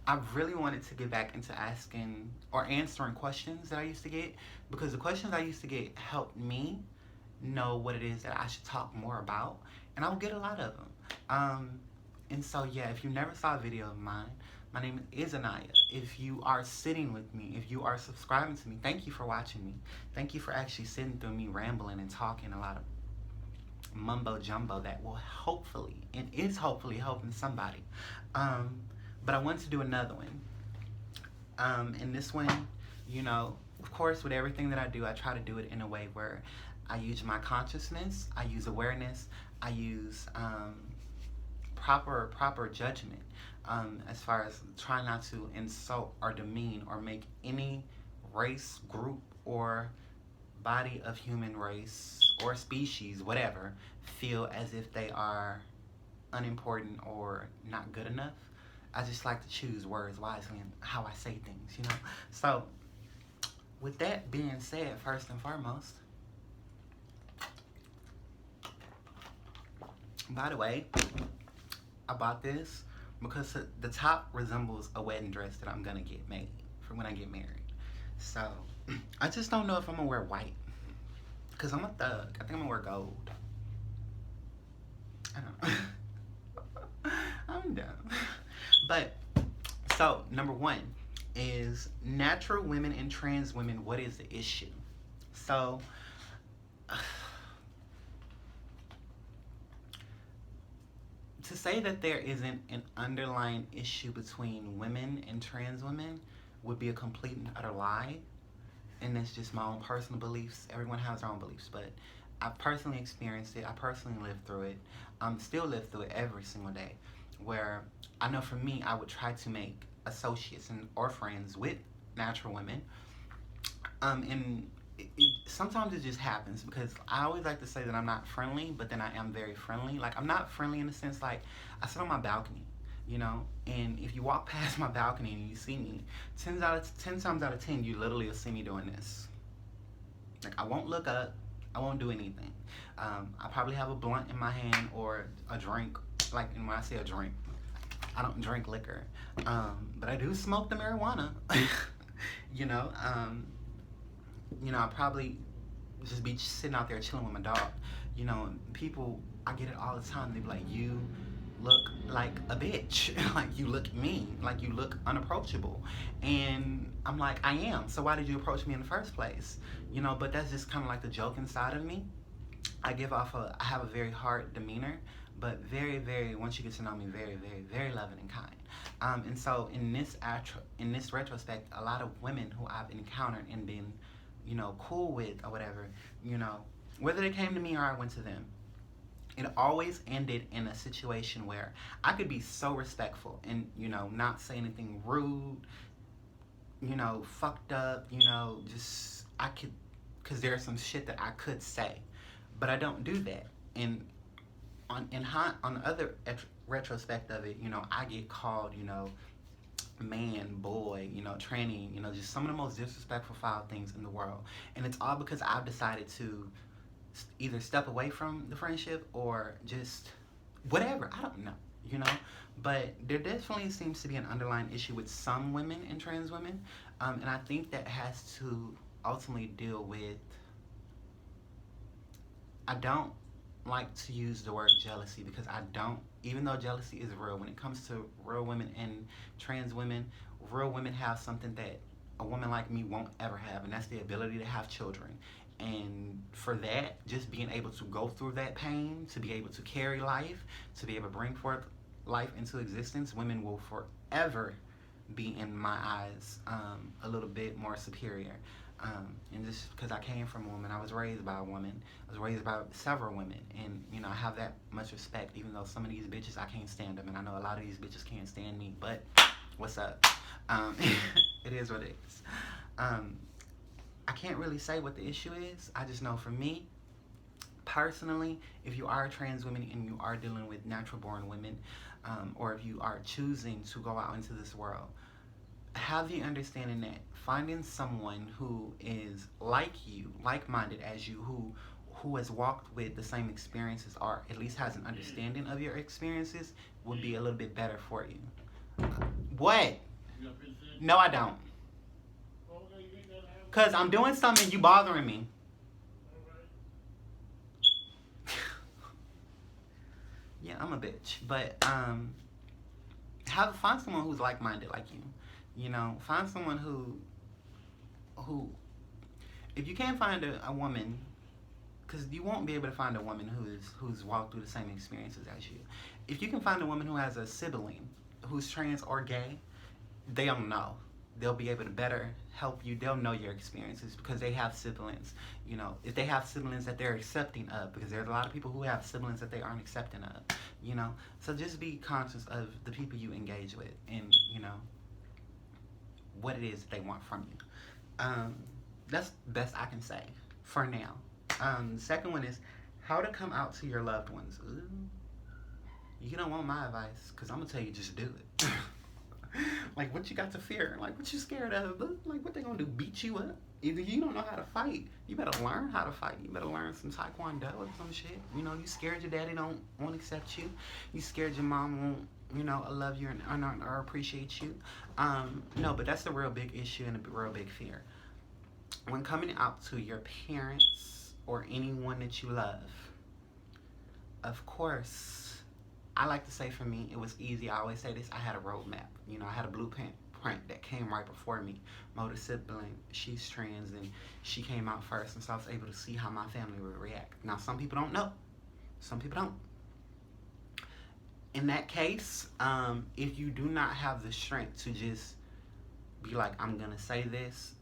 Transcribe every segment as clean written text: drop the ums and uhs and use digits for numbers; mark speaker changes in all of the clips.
Speaker 1: I really wanted to get back into asking or answering questions that I used to get, because the questions I used to get helped me know what it is that I should talk more about, and I will get a lot of them. And so, yeah, if you never saw a video of mine, my name is Anaya. If you are sitting with me, if you are subscribing to me, thank you for watching me. Thank you for actually sitting through me rambling and talking a lot of mumbo jumbo that will hopefully and is hopefully helping somebody. Um, but I want to do another one. And this one, of course, with everything that I do, I try to do it in a way where I use my consciousness, I use awareness, I use proper judgment, as far as trying not to insult or demean or make any race, group, or body of human race or species, whatever, feel as if they are unimportant or not good enough. I just like to choose words wisely in how I say things. So, with that being said, first and foremost, by the way, I bought this because the top resembles a wedding dress that I'm gonna get made for when I get married. So, I just don't know if I'm gonna wear white, because I'm a thug. I think I'm gonna wear gold. I don't know. I'm dumb. But, so, number one is natural women and trans women. What is the issue? So, to say that there isn't an underlying issue between women and trans women would be a complete and utter lie. And that's just my own personal beliefs. Everyone has their own beliefs, but I've personally experienced it. I personally lived through it. Still live through it every single day. Where I know for me, I would try to make associates or friends with natural women. And sometimes it just happens, because I always like to say that I'm not friendly, but then I am very friendly. Like, I'm not friendly in the sense, like, I sit on my balcony, and if you walk past my balcony and you see me, 10 times out of 10, you literally will see me doing this. Like, I won't look up, I won't do anything. I probably have a blunt in my hand or a drink. Like, and when I say a drink, I don't drink liquor, but I do smoke the marijuana. you know, um, I probably just be sitting out there chilling with my dog. People, I get it all the time. They be like, "You look like a bitch. Like, you look mean. Like, you look unapproachable." And I'm like, I am. So why did you approach me in the first place? But that's just kind of like the joking side of me. I have a very hard demeanor, but very, very, once you get to know me, very, very, very loving and kind. And so in this retrospect, a lot of women who I've encountered and been, cool with or whatever, whether they came to me or I went to them, it always ended in a situation where I could be so respectful and, not say anything rude, fucked up, just, I could, because there's some shit that I could say, but I don't do that. And on the other retrospect of it, I get called, man, boy, tranny, just some of the most disrespectful, foul things in the world. And it's all because I've decided to either step away from the friendship or just whatever. I don't know, But there definitely seems to be an underlying issue with some women and trans women. And I think that has to ultimately deal with, I don't like to use the word jealousy, because even though jealousy is real, when it comes to real women and trans women, real women have something that a woman like me won't ever have, and that's the ability to have children. And for that, just being able to go through that pain, to be able to carry life, to be able to bring forth life into existence, women will forever be, in my eyes, a little bit more superior. And just because I came from a woman, I was raised by a woman, I was raised by several women, and I have that much respect, even though some of these bitches, I can't stand them, and I know a lot of these bitches can't stand me, but what's up? It is what it is. I can't really say what the issue is. I just know for me, personally, if you are a trans woman and you are dealing with natural born women, or if you are choosing to go out into this world, have the understanding that finding someone who is like you, like-minded as you, who has walked with the same experiences, or at least has an understanding of your experiences, would be a little bit better for you. What? No, I don't. Cause I'm doing something, you bothering me. Yeah, I'm a bitch. But find someone who's like minded like you. You know, find someone who if you can't find a woman, because you won't be able to find a woman who's walked through the same experiences as you. If you can find a woman who has a sibling who's trans or gay, they'll know. They'll be able to better help you. They'll know your experiences because they have siblings. You know, if they have siblings that they're accepting of, because there's a lot of people who have siblings that they aren't accepting of. You know, so just be conscious of the people you engage with, and you know what it is that they want from you. Um, that's the best I can say for now. Second one is how to come out to your loved ones. Ooh, you don't want my advice because I'm gonna tell you just do it. Like, what you got to fear? Like, what you scared of? Like, what they gonna do? Beat you up? Either you don't know how to fight, you better learn how to fight. You better learn some taekwondo or some shit. You know, you scared your daddy won't accept you. You scared your mom won't, you know, love you or appreciate you. No, but that's a real big issue and a real big fear. When coming out to your parents or anyone that you love, of course, I like to say for me, it was easy. I always say this, I had a roadmap. You know, I had a blueprint that came right before me. My older sibling, she's trans, and she came out first, and so I was able to see how my family would react. Now, some people don't know. Some people don't. In that case, if you do not have the strength to just be like, I'm going to say this,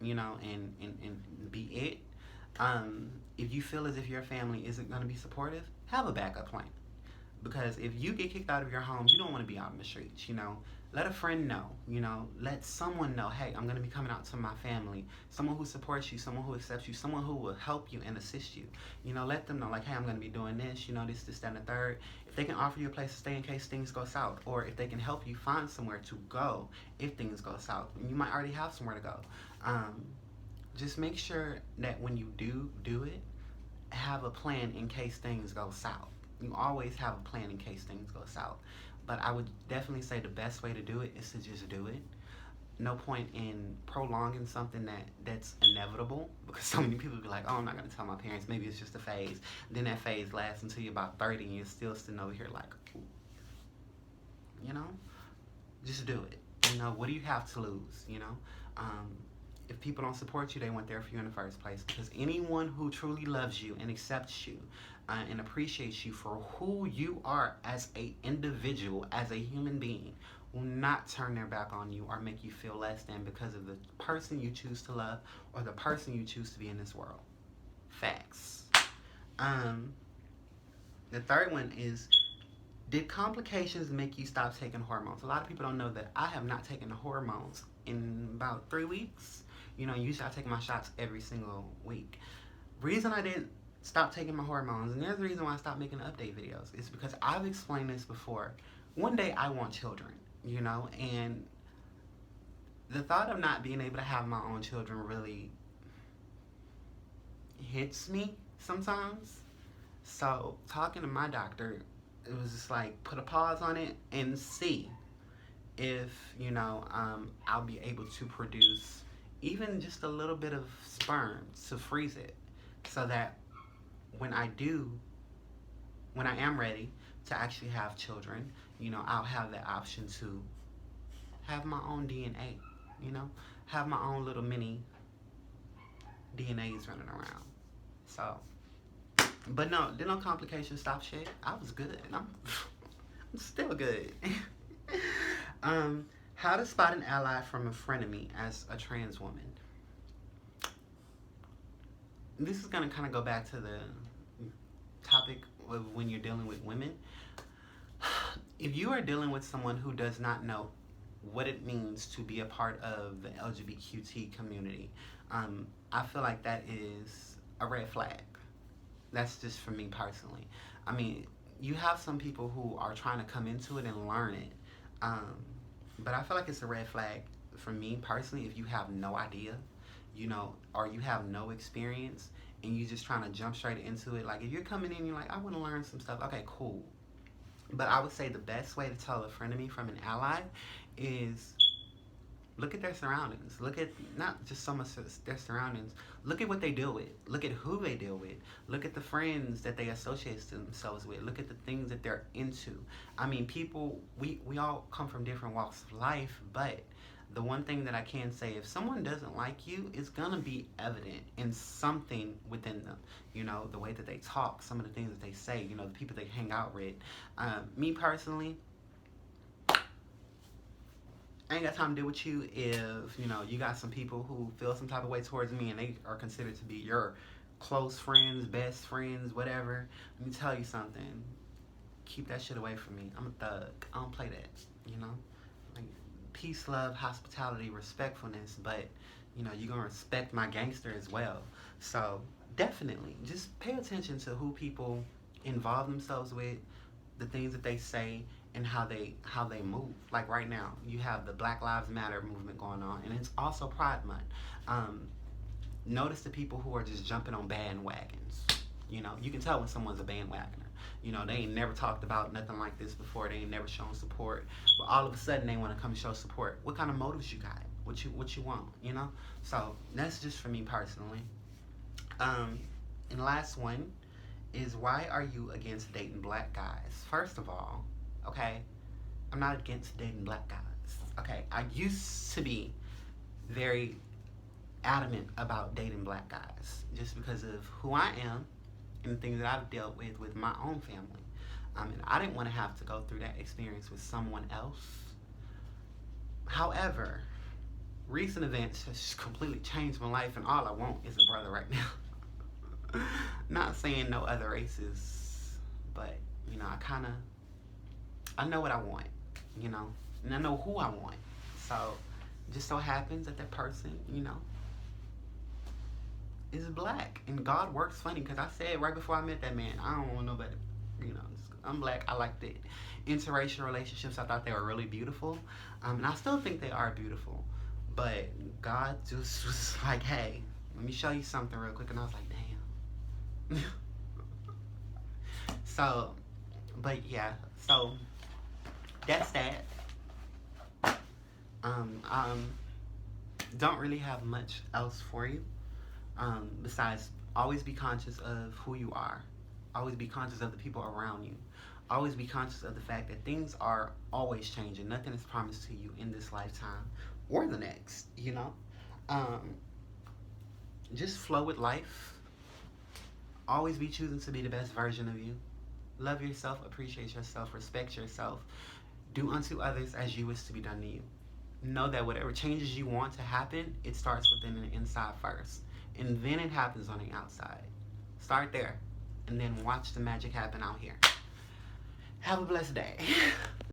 Speaker 1: you know, and be it, if you feel as if your family isn't going to be supportive, have a backup plan. Because if you get kicked out of your home, you don't want to be out in the streets, you know. Let a friend know, you know. Let someone know, hey, I'm going to be coming out to my family. Someone who supports you, someone who accepts you, someone who will help you and assist you. You know, let them know, like, hey, I'm going to be doing this, you know, this, that, and the third. If they can offer you a place to stay in case things go south, or if they can help you find somewhere to go if things go south. You might already have somewhere to go. Just make sure that when you do it, have a plan in case things go south. You always have a plan in case things go south. But I would definitely say the best way to do it is to just do it. No point in prolonging something that's inevitable, because so many people be like, oh, I'm not going to tell my parents. Maybe it's just a phase. Then that phase lasts until you're about 30 and you're still sitting over here like, ooh. You know? Just do it. You know, what do you have to lose, you know? If people don't support you, they weren't there for you in the first place. Because anyone who truly loves you and accepts you and appreciates you for who you are as an individual, as a human being, will not turn their back on you or make you feel less than because of the person you choose to love or the person you choose to be in this world. Facts. The third one is, did complications make you stop taking hormones? A lot of people don't know that I have not taken the hormones in about 3 weeks. You know, usually I take my shots every single week. Reason I didn't stop taking my hormones, and there's the reason why I stopped making update videos, is because I've explained this before. One day I want children, you know, and the thought of not being able to have my own children really hits me sometimes. So talking to my doctor, it was just like, put a pause on it and see if, you know, I'll be able to produce even just a little bit of sperm to freeze it, so that when I am ready to actually have children, you know, I'll have the option to have my own DNA, you know, have my own little mini DNAs running around. So, but no, did no complications stop shit. I was good. I'm still good. How to spot an ally from a frenemy as a trans woman. This is going to kind of go back to the topic of when you're dealing with women. If you are dealing with someone who does not know what it means to be a part of the LGBTQ community, I feel like that is a red flag. That's just for me personally. I mean, you have some people who are trying to come into it and learn it. But I feel like it's a red flag for me personally if you have no idea, you know, or you have no experience and you just trying to jump straight into it. Like, if you're coming in, you're like, I want to learn some stuff. Okay, cool. But I would say the best way to tell a frenemy from an ally is Look at their surroundings. Look at not just so much their surroundings. Look at what they deal with. Look at who they deal with. Look at the friends that they associate themselves with. Look at the things that they're into. I mean, people, we all come from different walks of life, but the one thing that I can say, if someone doesn't like you, it's gonna be evident in something within them. You know, the way that they talk, some of the things that they say, you know, the people they hang out with. Me personally, I ain't got time to deal with you if, you know, you got some people who feel some type of way towards me and they are considered to be your close friends, best friends, whatever. Let me tell you something. Keep that shit away from me. I'm a thug. I don't play that, you know? Like, peace, love, hospitality, respectfulness, but, you know, you're gonna respect my gangster as well. So, definitely, just pay attention to who people involve themselves with, the things that they say, and how they move. Like right now, you have the Black Lives Matter movement going on, and it's also Pride Month. Notice the people who are just jumping on bandwagons. You know, you can tell when someone's a bandwagoner. You know, they ain't never talked about nothing like this before. They ain't never shown support, but all of a sudden they want to come show support. What kind of motives you got? What you want? You know. So that's just for me personally. And the last one is, why are you against dating black guys? First of all, okay, I'm not against dating black guys. Okay, I used to be very adamant about dating black guys just because of who I am and the things that I've dealt with my own family. And I didn't want to have to go through that experience with someone else. However, recent events has completely changed my life, and all I want is a brother right now. Not saying no other races, but, you know, I know what I want, you know, and I know who I want. So, it just so happens that that person, you know, is black. And God works funny, because I said right before I met that man, I don't want nobody, you know, I'm black. I liked it. Interracial relationships, I thought they were really beautiful. And I still think they are beautiful. But God just was like, hey, let me show you something real quick. And I was like, damn. So, but yeah, so that's that. Don't really have much else for you. Besides, always be conscious of who you are. Always be conscious of the people around you. Always be conscious of the fact that things are always changing. Nothing is promised to you in this lifetime or the next, you know. Just flow with life. Always be choosing to be the best version of you. Love yourself, appreciate yourself, respect yourself. Do unto others as you wish to be done to you. Know that whatever changes you want to happen, it starts within the inside first. And then it happens on the outside. Start there. And then watch the magic happen out here. Have a blessed day.